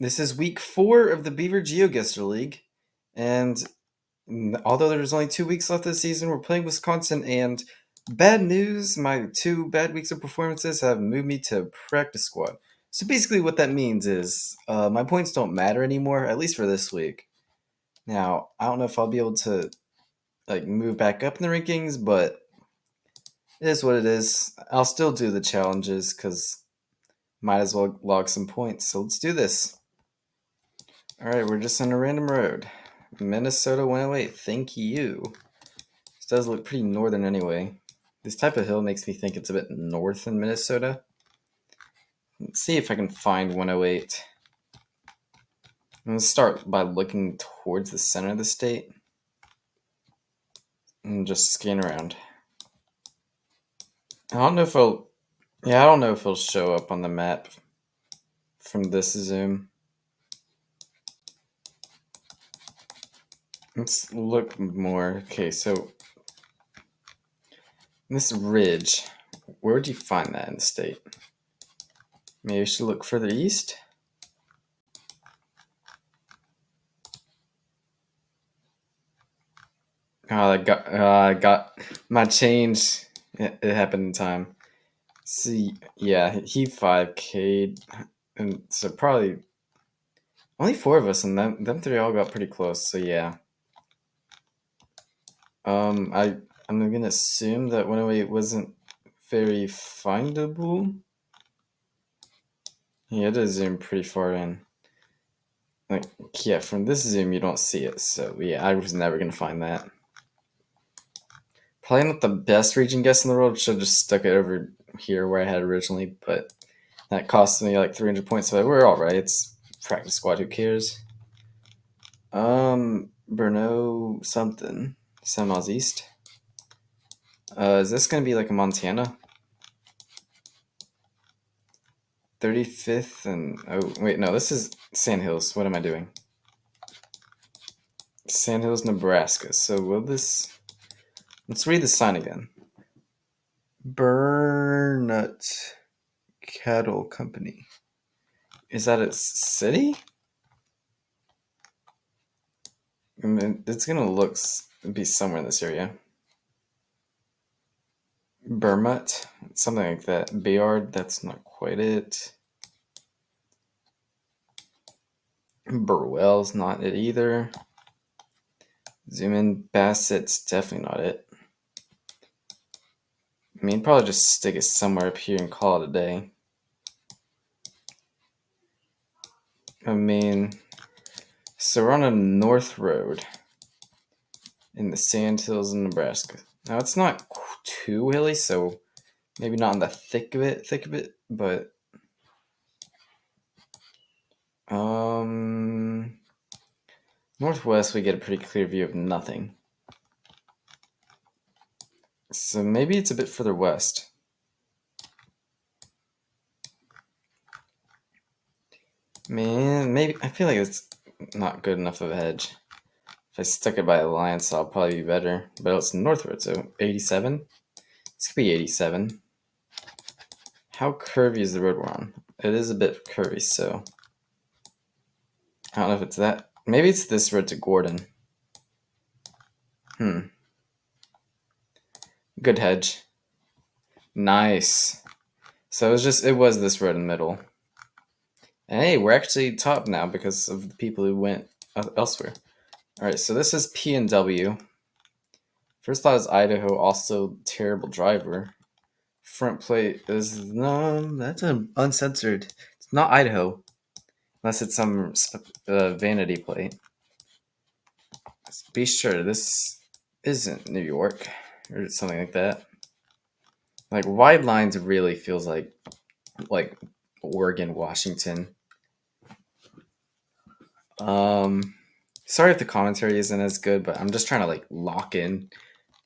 This is week 4 of the Beaver Geoguessr League, and although there's only 2 weeks left this season, we're playing Wisconsin, and bad news, my 2 bad weeks of performances have moved me to practice squad. So basically what that means is my points don't matter anymore, at least for this week. Now, I don't know if I'll be able to move back up in the rankings, but it is what it is. I'll still do the challenges because might as well log some points. So let's do this. Alright, we're just on a random road. Minnesota 108, thank you. This does look pretty northern anyway. This type of hill makes me think it's a bit north in Minnesota. Let's see if I can find 108. I'm going to start by looking towards the center of the state and just scan around. I don't know if it'll show up on the map from this zoom. Let's look more. Okay, so this ridge, where would you find that in the state? Maybe I should look further east? Oh, I got my change. It happened in time. See, yeah, he 5K'd, and so probably only 4 of us, and them 3 all got pretty close. So yeah. I'm gonna assume that 108 wasn't very findable. He had to zoom pretty far in. Like, yeah, from this zoom you don't see it. So yeah, I was never gonna find that. Probably not the best region guess in the world. Should have just stuck it over here where I had originally, but that cost me like 300 points. So we're all right. It's practice squad. Who cares? Brno something. 7 miles east. Is this gonna be like a Montana? 35th and oh wait, no, this is Sandhills. What am I doing? Sandhills, Nebraska. So will this? Let's read the sign again. Burnut Cattle Company. Is that a city? I mean, it's gonna be somewhere in this area. Burmut, something like that. Bayard, that's not quite it. Burwell's not it either. Zoom in. Bassett's definitely not it. I mean, probably just stick it somewhere up here and call it a day. I mean, so we're on a north road in the Sandhills in Nebraska. Now it's not too hilly, so maybe not in the thick of it, but northwest we get a pretty clear view of nothing. So maybe it's a bit further west. Man, maybe I feel like it's not good enough of a hedge. If I stuck it by Alliance, I'll probably be better. But it's north road, so 87. This could be 87. How curvy is the road we're on? It is a bit curvy, so I don't know if it's that. Maybe it's this road to Gordon. Good hedge. Nice. So it was this road in the middle. And hey, we're actually top now because of the people who went elsewhere. Alright, so this is P&W. First thought is Idaho, also terrible driver. Front plate is, no, that's an uncensored. It's not Idaho. Unless it's some vanity plate. Let's be sure this isn't New York or something like that. Like, wide lines really feels like Oregon, Washington. Sorry if the commentary isn't as good, but I'm just trying to lock in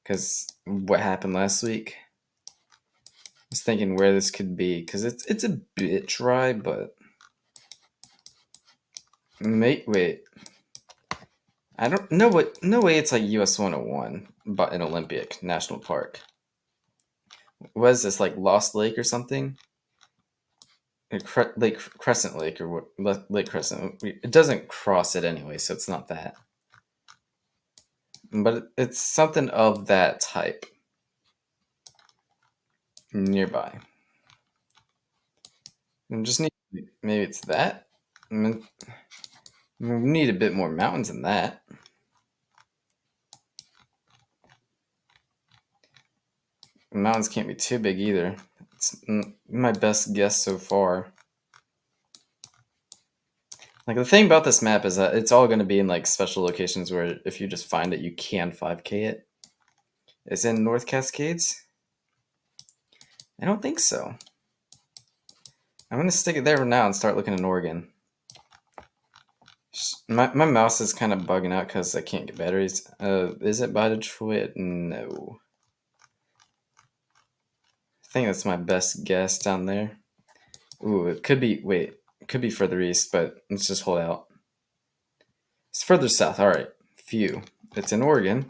because what happened last week. I was thinking where this could be because it's a bit dry, but wait. I don't know what. No way it's like US 101, but an Olympic National Park. What is this, like Lost Lake or something? Lake Crescent Lake, or what? Lake Crescent. It doesn't cross it anyway, so it's not that. But it's something of that type nearby. And just need, maybe it's that. I mean, we need a bit more mountains than that. The mountains can't be too big either. It's my best guess so far. Like, the thing about this map is that it's all going to be in like special locations where if you just find it, you can 5K it. Is in North Cascades? I don't think so. I'm going to stick it there for now and start looking in Oregon. My mouse is kind of bugging out because I can't get batteries. Is it by Detroit? No. I think that's my best guess down there. Ooh, it could be, wait, it could be further east, but let's just hold out. It's further south, alright. Phew. It's in Oregon.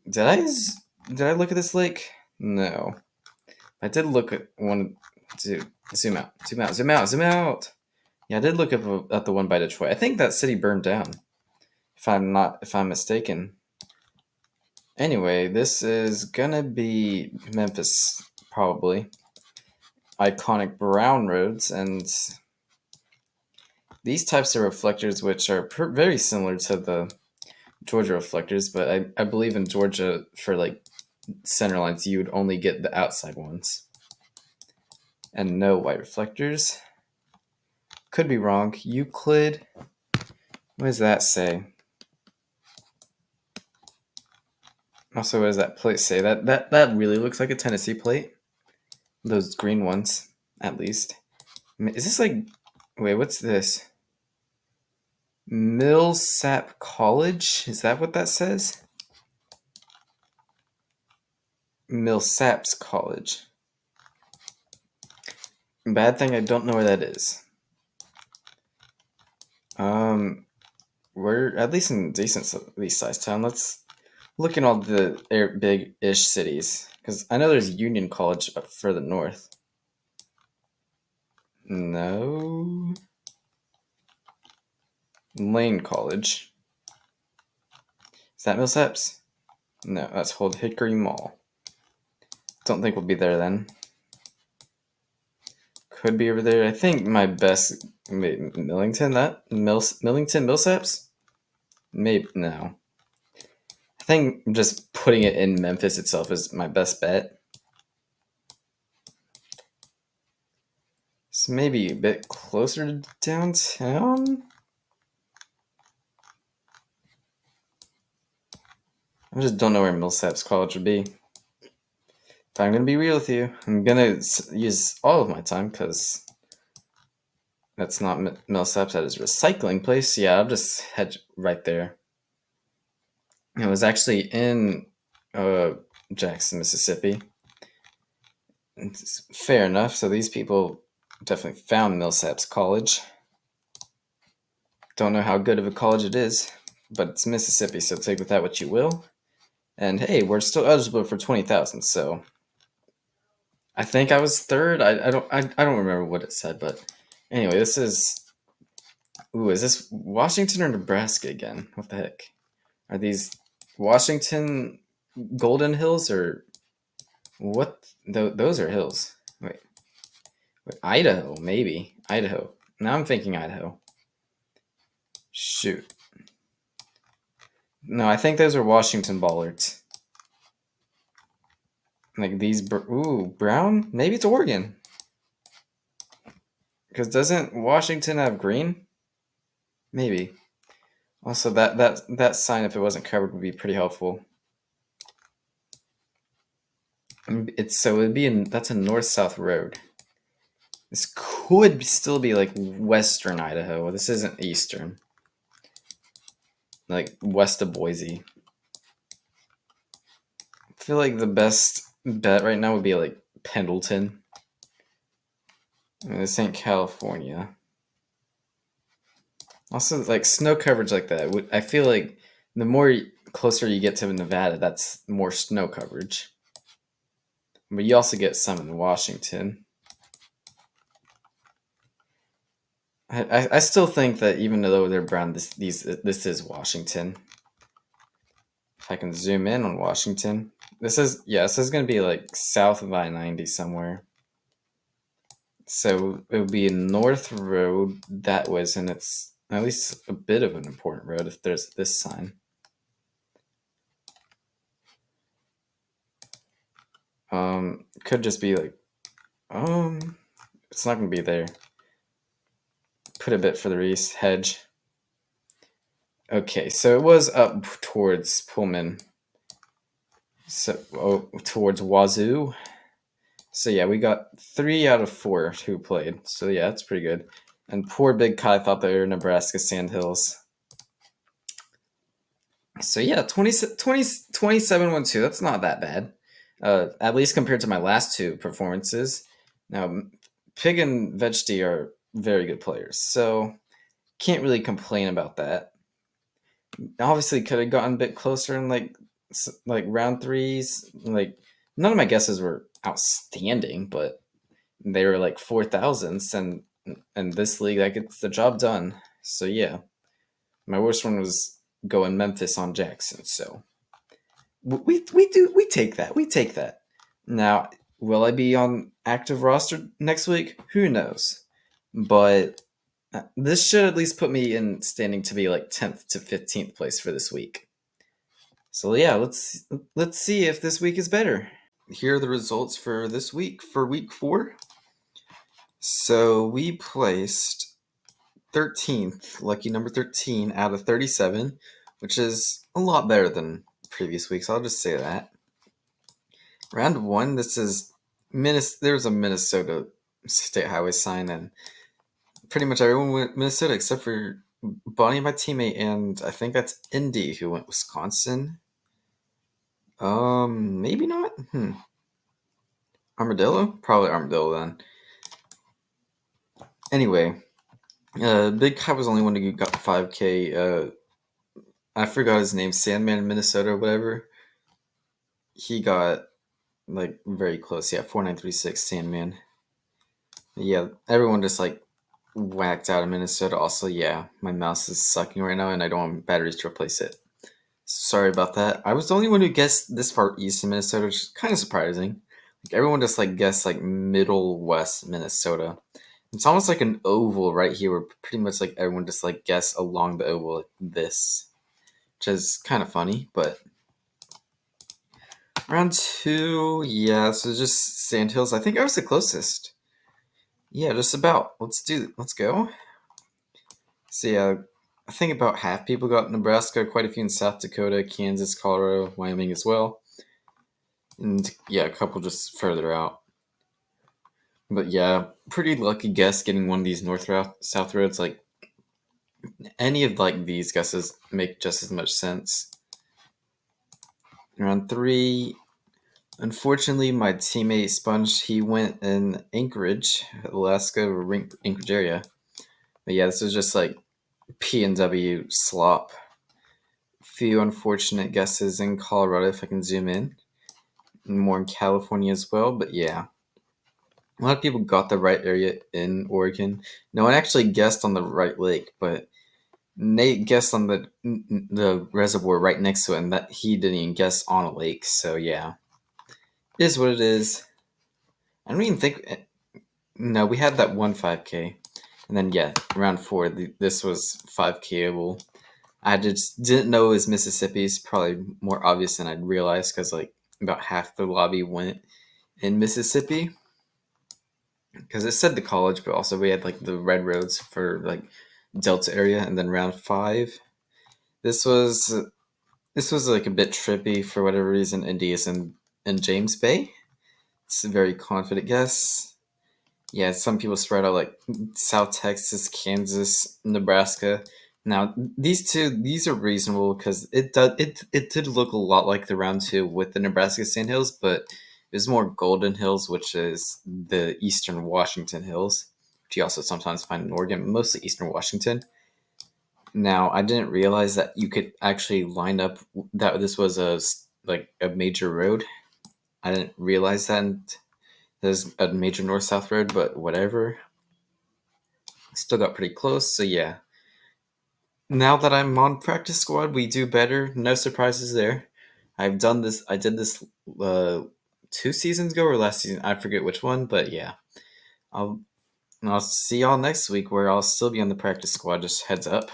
Did I look at this lake? No. I did look at one, zoom out. Yeah, I did look at the one by Detroit. I think that city burned down. If I'm mistaken. Anyway, this is gonna be Memphis, probably. Iconic brown roads, and these types of reflectors, which are very similar to the Georgia reflectors, but I believe in Georgia for like center lines, you would only get the outside ones. And no white reflectors. Could be wrong. Euclid. What does that say? Also, what does that plate say? That really looks like a Tennessee plate. Those green ones, at least. Is this like... Wait, what's this? Millsap College? Is that what that says? Millsaps College. Bad thing, I don't know where that is. We're at least in a decently sized town. Let's look in all the big-ish cities, because I know there's Union College up further north. No. Lane College. Is that Millsaps? No, that's Old Hickory Mall. Don't think we'll be there then. Could be over there. I think my best... Millington? Millington Millsaps? Maybe, no. I think just putting it in Memphis itself is my best bet. It's maybe a bit closer to downtown? I just don't know where Millsaps College would be. If I'm going to be real with you, I'm going to use all of my time because that's not Millsaps at his recycling place. Yeah, I'll just head right there. It was actually in Jackson, Mississippi. It's fair enough. So these people definitely found Millsaps College. Don't know how good of a college it is, but it's Mississippi, so take with that what you will. And hey, we're still eligible for 20,000. So I think I was third. I don't remember what it said, but anyway, this is. Ooh, is this Washington or Nebraska again? What the heck? Are these Washington Golden Hills or what? Those are hills. Wait, Idaho, maybe. Idaho. Now I'm thinking Idaho. Shoot. No, I think those are Washington bollards. Like these, ooh, brown? Maybe it's Oregon. Because doesn't Washington have green? Maybe. Also, that sign, if it wasn't covered, would be pretty helpful. It'd be that's a north-south road. This could still be like western Idaho. This isn't eastern. Like west of Boise. I feel like the best bet right now would be like Pendleton. This ain't California. Also, like snow coverage like that. I feel like the more closer you get to Nevada, that's more snow coverage. But you also get some in Washington. I still think that even though they're brown, this is Washington. If I can zoom in on Washington, this is going to be like south of I-90 somewhere. So it would be a north road that was, and it's at least a bit of an important road if there's this sign. Could just be like, it's not going to be there. Put a bit further east, Hedge. Okay, so it was up towards Pullman. So towards Wazoo. So yeah, we got 3 out of 4 who played. So yeah, that's pretty good. And poor Big Kai thought they were Nebraska Sandhills. So yeah, 27-1-2. That's not that bad. At least compared to my last 2 performances. Now, Pig and Veggie are very good players, so can't really complain about that. Obviously, could have gotten a bit closer in like round 3s. Like none of my guesses were outstanding, but they were like 4,000s, and this league that gets the job done. So yeah, my worst one was going Memphis on Jackson. So we take that. Now, will I be on active roster next week? Who knows? But this should at least put me in standing to be like 10th to 15th place for this week. So yeah, let's see if this week is better. Here are the results for this week, for week 4. So we placed 13th, lucky number 13 out of 37, which is a lot better than previous weeks. I'll just say that. Round 1, this is there's a Minnesota State Highway sign, and pretty much everyone went Minnesota except for Bonnie, my teammate, and I think that's Indy who went Wisconsin. Maybe not. Armadillo? Probably Armadillo then. Anyway, Big Kai was the only one who got 5K. I forgot his name, Sandman, Minnesota, or whatever. He got like very close. Yeah, 4936 Sandman. Yeah, everyone just like whacked out of Minnesota. Also, yeah, my mouse is sucking right now, and I don't have batteries to replace it. Sorry about that. I was the only one who guessed this far east in Minnesota, which is kind of surprising. Like everyone just like guessed like middle west Minnesota. It's almost like an oval right here, where pretty much like everyone just like guessed along the oval like this, which is kind of funny. But round 2, yeah, so just Sandhills. I think I was the closest. Yeah, just about. Let's go. So yeah, I think about half people got Nebraska, quite a few in South Dakota, Kansas, Colorado, Wyoming as well. And yeah, a couple just further out. But yeah, pretty lucky guess getting one of these south roads. Like any of like these guesses make just as much sense. Round 3, unfortunately, my teammate Sponge, he went in Anchorage, Alaska, Anchorage area. But yeah, this was just like P&W slop. Few unfortunate guesses in Colorado, if I can zoom in. More in California as well, but yeah. A lot of people got the right area in Oregon. No one actually guessed on the right lake, but Nate guessed on the reservoir right next to it, and that he didn't even guess on a lake. So yeah, it is what it is. I don't even think. No, we had that one 5K, and then yeah, round 4. This was 5K-able. I just didn't know it was Mississippi's. Probably more obvious than I'd realized because like about half the lobby went in Mississippi. Because it said the college, but also we had like the red roads for like Delta area, and then round 5. This was like a bit trippy for whatever reason. Indy is in James Bay. It's a very confident guess. Yeah, some people spread out like South Texas, Kansas, Nebraska. Now these are reasonable because it did look a lot like the round 2 with the Nebraska Sandhills, but there's more Golden Hills, which is the Eastern Washington Hills, which you also sometimes find in Oregon, mostly Eastern Washington. Now, I didn't realize that you could actually line up that this was a major road. I didn't realize that there's a major north-south road, but whatever. Still got pretty close, so yeah. Now that I'm on practice squad, we do better. No surprises there. I've done this. I did this 2 seasons ago or last season. I forget which one, but yeah. I'll I'll see y'all next week where I'll still be on the practice squad. Just heads up.